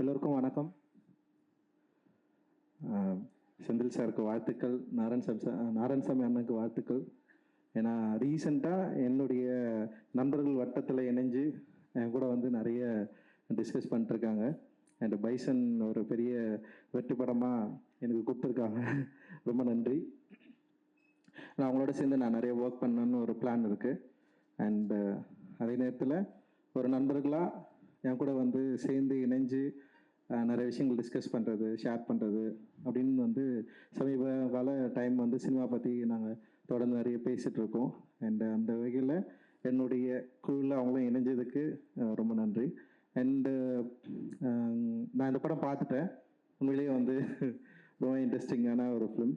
எல்லோருக்கும் வணக்கம். செந்தில் சாருக்கு வாழ்த்துக்கள், நாராயணசாமி அண்ணனுக்கு வாழ்த்துக்கள். ஏன்னா ரீசெண்டாக என்னுடைய நண்பர்கள் வட்டத்தில் இணைஞ்சு என் கூட வந்து நிறைய டிஸ்கஸ் பண்ணிட்டுருக்காங்க. அண்ட் பைசன் ஒரு பெரிய வெற்றி படமாக எனக்கு கொடுத்துருக்காங்க. ரொம்ப நன்றி. நான் அவங்களோட சேர்ந்து நான் நிறைய ஒர்க் பண்ணணுன்னு ஒரு பிளான் இருக்குது. அண்டு அதே நேரத்தில் ஒரு நண்பர்களாக என் கூட வந்து சேர்ந்து இணைஞ்சு நிறைய விஷயங்கள் டிஸ்கஸ் பண்ணுறது, ஷேர் பண்ணுறது அப்படின்னு வந்து சமீப கால டைம் வந்து சினிமா பற்றி நாங்கள் தொடர்ந்து நிறைய பேசிகிட்ருக்கோம். அண்ட் அந்த வகையில் என்னுடைய குழுவில் அவங்களும் இணைஞ்சதுக்கு ரொம்ப நன்றி. அண்டு நான் இந்த படம் பார்த்துட்டேன். உண்மையிலேயே வந்து ரொம்ப இன்ட்ரெஸ்டிங்கான ஒரு ஃபிலிம்.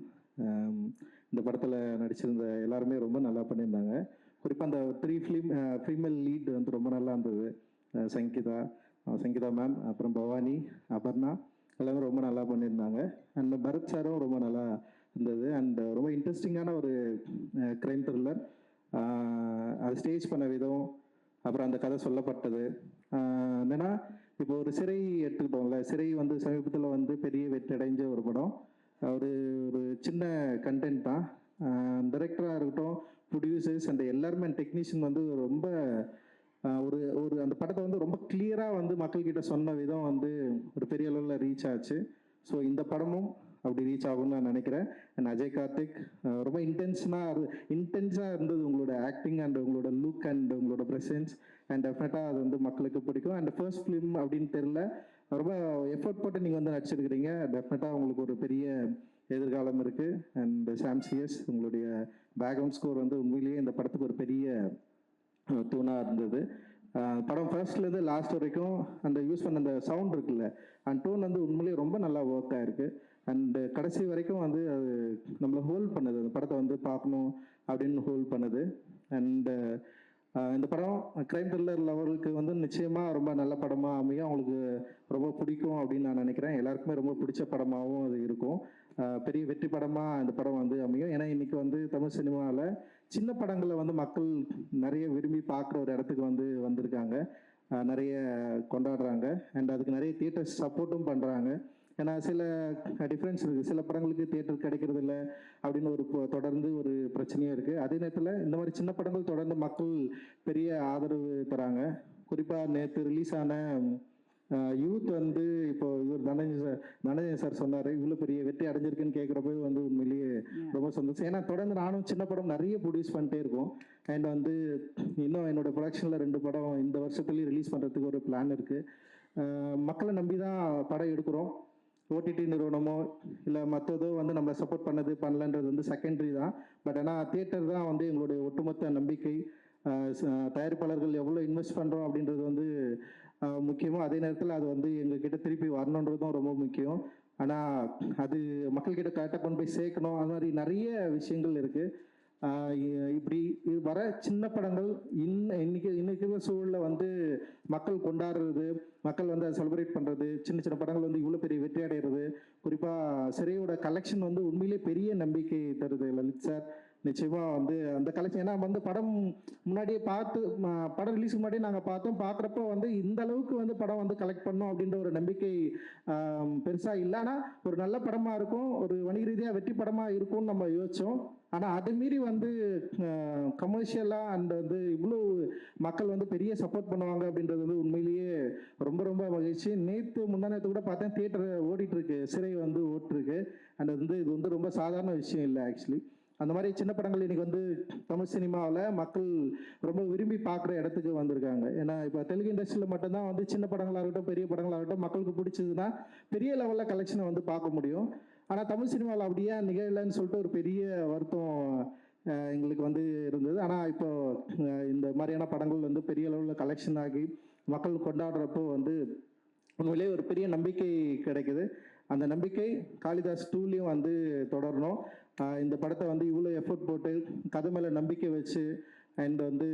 இந்த படத்தில் நடிச்சிருந்த எல்லாருமே ரொம்ப நல்லா பண்ணியிருந்தாங்க. குறிப்பாக அந்த 3 ஃபீமேல் லீட் வந்து ரொம்ப நல்லா இருந்தது. சங்கீதா மேம், அப்புறம் பவானி, அபர்ணா எல்லாமே ரொம்ப நல்லா பண்ணியிருந்தாங்க. அண்ட் பரத் சாரும் ரொம்ப நல்லா இருந்தது. அண்ட் ரொம்ப இன்ட்ரெஸ்டிங்கான ஒரு க்ரைம் த்ரில்லர். அது ஸ்டேஜ் பண்ண விதம், அப்புறம் அந்த கதை சொல்லப்பட்டது என்னென்னா, இப்போ ஒரு சிறை எடுத்துக்கிட்டோம்ல, சிறை வந்து சமீபத்தில் வந்து பெரிய வெற்றி அடைஞ்ச ஒரு படம். ஒரு ஒரு சின்ன கண்டென்ட் தான். டைரக்டராக இருக்கட்டும், ப்ரொடியூசர்ஸ் அந்த எல்லாருமே டெக்னீஷியன் வந்து ரொம்ப ஒரு ஒரு அந்த படத்தை வந்து ரொம்ப கிளியராக வந்து மக்கள்கிட்ட சொன்ன விதம் வந்து ஒரு பெரிய அளவில் ரீச் ஆச்சு. ஸோ இந்த படமும் அப்படி ரீச் ஆகும்னு நான் நினைக்கிறேன். அண்ட் அஜய் கார்த்திக் ரொம்ப இன்டென்ஸாக இருந்தது உங்களோட ஆக்டிங் அண்ட் உங்களோட லுக் அண்ட் உங்களோட ப்ரெசன்ஸ். அண்ட் டெஃபினட்டாக அது வந்து மக்களுக்கு பிடிக்கும். அண்ட் ஃபர்ஸ்ட் ஃபிலிம் அப்படின்னு தெரியல, ரொம்ப எஃபர்ட் போட்டு நீங்கள் வந்து நடிச்சிருக்கிறீங்க. டெஃபினட்டாக உங்களுக்கு ஒரு பெரிய எதிர்காலம் இருக்குது. அண்ட் சாம்சியஸ் உங்களுடைய பேக்ரவுண்ட் ஸ்கோர் வந்து உண்மையிலேயே இந்த படத்துக்கு ஒரு பெரிய தூணாக இருந்தது. படம் ஃபர்ஸ்ட்லேருந்து லாஸ்ட் வரைக்கும் அந்த யூஸ் பண்ண அந்த சவுண்ட் இருக்குல்ல, அந்த டோன் வந்து உண்மையிலேயே ரொம்ப நல்லா ஒர்க் ஆகிருக்கு. அண்டு கடைசி வரைக்கும் வந்து அது நம்மளை ஹோல்ட் பண்ணுது, அந்த படத்தை வந்து பார்க்கணும் அப்படின்னு ஹோல்ட் பண்ணுது. அண்டு இந்த படம் க்ரைம் த்ரில்லர் லெவலுக்கு வந்து நிச்சயமாக ரொம்ப நல்ல படமாக அமையும். அவங்களுக்கு ரொம்ப பிடிக்கும் அப்படின்னு நான் நினைக்கிறேன். எல்லாருக்குமே ரொம்ப பிடிச்ச படமாகவும் அது இருக்கும். பெரிய வெற்றி படமாக இந்த படம் வந்து அமையும். ஏன்னா இன்றைக்கி வந்து தமிழ் சினிமாவில் சின்ன படங்களை வந்து மக்கள் நிறைய விரும்பி பார்க்குற ஒரு இடத்துக்கு வந்து வந்திருக்காங்க. நிறைய கொண்டாடுறாங்க. அண்ட் அதுக்கு நிறைய தியேட்டர்ஸ் சப்போர்ட்டும் பண்ணுறாங்க. ஏன்னா சில டிஃப்ரென்ஸ் இருக்குது. சில படங்களுக்கு தியேட்டர் கிடைக்கிறது இல்லை அப்படின்னு ஒரு தொடர்ந்து ஒரு பிரச்சனையும் இருக்குது. அதே நேரத்தில் இந்த மாதிரி சின்ன படங்கள் தொடர்ந்து மக்கள் பெரிய ஆதரவு தராங்க. நேற்று ரிலீஸ் ஆன யூத் வந்து இப்போ இவர் தனஞ்சயன் சார் சொன்னார், இவ்வளோ பெரிய வெற்றி அடைஞ்சிருக்குன்னு கேட்குறப்ப வந்து உண்மையிலேயே ரொம்ப சந்தோஷம். ஏன்னா தொடர்ந்து நானும் சின்ன படம் நிறைய ப்ரொடியூஸ் பண்ணிட்டே இருக்கோம். அண்ட் வந்து இன்னும் என்னோட ப்ரொடக்ஷனில் 2 படம் இந்த வருஷத்துலேயும் ரிலீஸ் பண்ணுறதுக்கு ஒரு பிளான் இருக்குது. மக்களை நம்பி தான் படம் எடுக்கிறோம். ஓடிடி நிறுவனமோ இல்லை மற்றதோ வந்து நம்மளை சப்போர்ட் பண்ணலன்றது வந்து செகண்டரி தான். பட் ஆனால் தியேட்டர் தான் வந்து எங்களுடைய ஒட்டுமொத்த நம்பிக்கை. தயாரிப்பாளர்கள் எவ்வளோ இன்வெஸ்ட் பண்ணுறோம் அப்படின்றது வந்து முக்கியமோ, அதே நேரத்தில் அது வந்து எங்ககிட்ட திருப்பி வரணுன்றதும் ரொம்ப முக்கியம். ஆனால் அது மக்கள்கிட்ட கரெக்டாக கொண்டு போய் சேர்க்கணும். அது மாதிரி நிறைய விஷயங்கள் இருக்குது. இப்படி வர சின்ன படங்கள் இன்னைக்கு சூழலில் வந்து மக்கள் கொண்டாடுறது, மக்கள் வந்து அதை செலிப்ரேட் பண்ணுறது, சின்ன சின்ன படங்கள் வந்து இவ்வளோ பெரிய வெற்றி அடைகிறது, குறிப்பாக சிறையோட கலெக்ஷன் வந்து உண்மையிலே பெரிய நம்பிக்கை தருது. லலித் சார் நிச்சயமாக வந்து அந்த கலெக்ஷன், ஏன்னா வந்து படம் முன்னாடியே பார்த்து படம் ரிலீஸ் முன்னாடியே நாங்கள் பார்க்குறப்போ வந்து இந்த அளவுக்கு வந்து படம் வந்து கலெக்ட் பண்ணோம் அப்படின்ற ஒரு நம்பிக்கை பெருசாக இல்லை. ஆனால் ஒரு நல்ல படமாக இருக்கும், ஒரு வணிக ரீதியாக வெற்றி படமாக இருக்கும்னு நம்ம யோசித்தோம். ஆனால் அதை மீறி வந்து கமர்ஷியலாக அண்ட் வந்து இவ்வளோ மக்கள் வந்து பெரிய சப்போர்ட் பண்ணுவாங்க அப்படின்றது வந்து உண்மையிலேயே ரொம்ப ரொம்ப மகிழ்ச்சி. முந்தானேத்து கூட பார்த்தேன், தியேட்டர் ஓடிட்டுருக்கு, சிறை வந்து ஓட்டிருக்கு. அண்ட் வந்து இது வந்து ரொம்ப சாதாரண விஷயம் இல்லை ஆக்சுவலி. அந்த மாதிரி சின்ன படங்கள் இன்னைக்கு வந்து தமிழ் சினிமாவில் மக்கள் ரொம்ப விரும்பி பார்க்குற இடத்துக்கு வந்திருக்காங்க. ஏன்னா இப்போ தெலுங்கு இண்டஸ்ட்ரியில் மட்டும்தான் வந்து சின்ன படங்களாகட்டும் பெரிய படங்களாகட்டும் மக்களுக்கு பிடிச்சதுன்னா பெரிய லெவலில் கலெக்ஷனை வந்து பார்க்க முடியும். ஆனால் தமிழ் சினிமாவில் அப்படியே நிகழலைன்னு சொல்லிட்டு ஒரு பெரிய வருத்தம் எங்களுக்கு வந்து இருந்தது. ஆனால் இப்போ இந்த மாதிரியான படங்கள் வந்து பெரிய அளவில் கலெக்ஷன் ஆகி மக்கள் கொண்டாடுறப்போ வந்து உண்மையிலேயே ஒரு பெரிய நம்பிக்கை கிடைக்குது. அந்த நம்பிக்கை காளிதாஸ் 2லையும் வந்து தொடரணும். இந்த படத்தை வந்து இவ்வளோ எஃபோர்ட் போட்டு கதை மேலே நம்பிக்கை வச்சு அண்ட் வந்து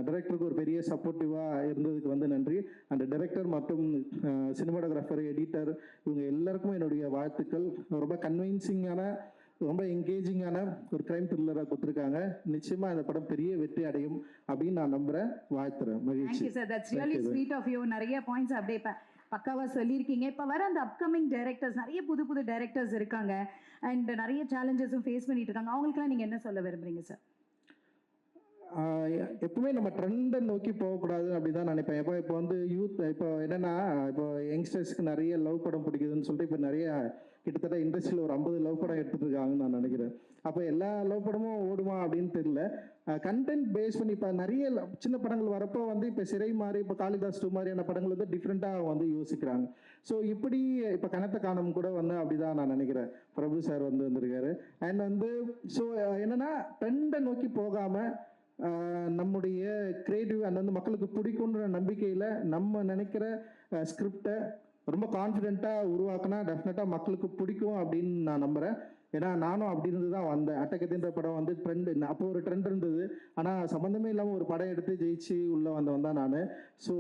டைரக்டருக்கு ஒரு பெரிய சப்போர்ட்டிவாக இருந்ததுக்கு வந்து நன்றி. அந்த டைரக்டர் மற்றும் சினிமாட்டோகிராஃபர், எடிட்டர் இவங்க எல்லாருக்கும் என்னுடைய வாழ்த்துக்கள். ரொம்ப கன்வின்சிங்கான, ரொம்ப என்கேஜிங்கான ஒரு க்ரைம் த்ரில்லராக கொடுத்துருக்காங்க. நிச்சயமாக இந்த படம் பெரிய வெற்றி அடையும் அப்படின்னு நான் நம்புகிறேன், வாழ்த்துறேன். மகிழ்ச்சி. Thank you sir, that's really sweet of you. நிறைய பாயிண்ட்ஸ் அப்படியே பக்காவா சொல்லியிருக்கீங்க. இப்ப வர அந்த அப்கமிங் டைரக்டர்ஸ் நிறைய புது புது டைரக்டர்ஸ் இருக்காங்க. அண்ட் நிறைய சேலஞ்சஸும் ஃபேஸ் பண்ணிட்டு இருக்காங்க. அவங்களுக்கெல்லாம் நீங்க என்ன சொல்ல விரும்புறீங்க சார்? எப்பவுமே நம்ம ட்ரெண்டை நோக்கி போகக்கூடாது அப்படிதான் நினைப்பேன். இப்போ வந்து யூத் இப்போ என்னன்னா, இப்போ யங்ஸ்டர்ஸ்க்கு நிறைய லவ் படம் பிடிக்குதுன்னு சொல்லிட்டு இப்போ நிறைய கிட்டத்தட்ட இண்டஸ்ட்ரியில் ஒரு 50 லவ் படம் எடுத்துட்டு இருக்காங்கன்னு நான் நினைக்கிறேன். அப்போ எல்லா லவ் படமும் ஓடுமா அப்படின்னு தெரியல. கண்டென்ட் பேஸ் பண்ணி இப்போ நிறைய சின்ன படங்கள் வரப்போ வந்து இப்போ சிறை மாதிரி இப்போ காளிதாஸ் 2 மாதிரியான படங்கள் வந்து டிஃப்ரெண்ட்டாக வந்து யோசிக்கிறாங்க. ஸோ இப்படி இப்போ கனத்த காணும் கூட வந்து அப்படிதான் நான் நினைக்கிறேன். பிரபு சார் வந்து வந்திருக்காரு. அண்ட் வந்து ஸோ என்னன்னா ட்ரெண்டை நோக்கி போகாமல் நம்முடைய கிரியேட்டிவ் அண்ட் வந்து மக்களுக்கு பிடிக்குன்ற நம்பிக்கையில் நம்ம நினைக்கிற ஸ்கிரிப்டை ரொம்ப கான்ஃபிடென்ட்டாக உருவாக்குனா டெஃபினட்டாக மக்களுக்கு பிடிக்கும் அப்படின்னு நான் நம்புகிறேன். ஏன்னா நானும் அப்படி இருந்து தான் வந்தேன். அட்டகத்தின்ற படம் வந்து ட்ரெண்ட், அப்போ ஒரு ட்ரெண்ட் இருந்தது. ஆனால் சம்மந்தமே இல்லாமல் ஒரு படம் எடுத்து ஜெயிச்சு உள்ளே வந்தவன் தான் நான். ஸோ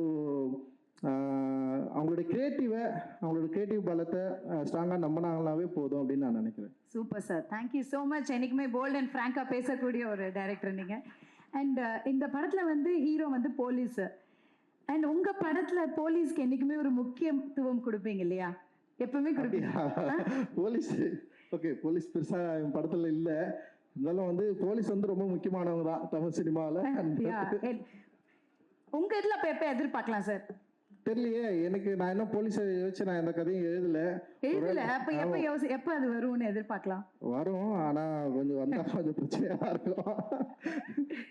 அவங்களோட கிரியேட்டிவ் பலத்தை ஸ்ட்ராங்காக நம்பினாங்களாவே போதும் அப்படின்னு நான் நினைக்கிறேன். Super sir, thank you so much. என்னைக்குமே போல்ட் அண்ட் ஃப்ராங்காக பேசக்கூடிய ஒரு டைரக்டர் நீங்கள். அண்ட் இந்த படத்தில் வந்து ஹீரோ வந்து போலீஸ். அண்ட் உங்க படத்துல போலீஸ்க்கு என்னைக்குமே ஒரு முக்கியத்துவம் கொடுப்பீங்க இல்லையா? எப்பவுமே கொடுப்பீங்க. போலீஸ் ஓகே, போலீஸ் பெருசா என் படத்துல இல்ல. இருந்தாலும் வந்து போலீஸ் வந்து ரொம்ப முக்கியமானவங்க தான் தமிழ் சினிமால. உங்க இதுல எப்ப எதிர்பார்க்கலாம் சார்? தெரியலையே எனக்கு. நான் என்ன போலீஸை யோசிச்சு நான் எந்த கதையும் எழுதல. அப்ப எப்ப அது வரும்னு எதிர்பார்க்கலாம்? வரும், ஆனா கொஞ்சம் வந்தா கொஞ்சம் பிரச்சனையா இருக்கும்.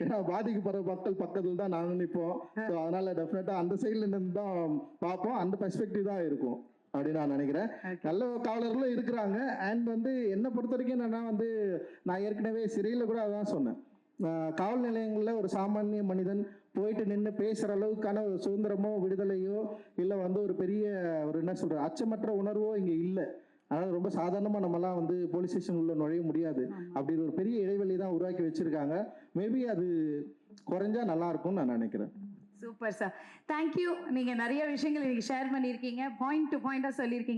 ஏன்னா பாதிக்கப்படுற மக்கள் பக்கத்துல தான் நாங்க நிற்போம். அதனால டெஃபினட்டா அந்த சைட்ல இருந்து தான் பார்ப்போம். அந்த பெர்ஸ்பெக்டிவ் தான் இருக்கும் அப்படின்னு நான் நினைக்கிறேன். நல்ல காவலர்களும் இருக்கிறாங்க. அண்ட் வந்து என்னை பொறுத்த வரைக்கும் என்னன்னா வந்து நான் ஏற்கனவே சிறையில் கூட அதான் சொன்னேன். காவல் நிலையங்களில் ஒரு சாமானிய மனிதன் போயிட்டு நின்று பேசுகிற அளவுக்கான ஒரு சுதந்திரமோ விடுதலையோ இல்லை வந்து ஒரு பெரிய ஒரு என்ன சொல்கிற அச்சமற்ற உணர்வோ இங்கே இல்லை. அதனால் ரொம்ப சாதாரணமாக நம்மலாம் வந்து போலீஸ் ஸ்டேஷன் உள்ள நுழைய முடியாது. அப்படி ஒரு பெரிய இடைவெளி தான் உருவாக்கி வச்சுருக்காங்க. மேபி அது குறைஞ்சா நல்லா இருக்கும்னு நான் நினைக்கிறேன். Super sir, thank you. நீங்கள் நிறைய விஷயங்கள் ஷேர் பண்ணியிருக்கீங்க, பாயிண்ட் டு பாயிண்டாக சொல்லியிருக்கீங்க.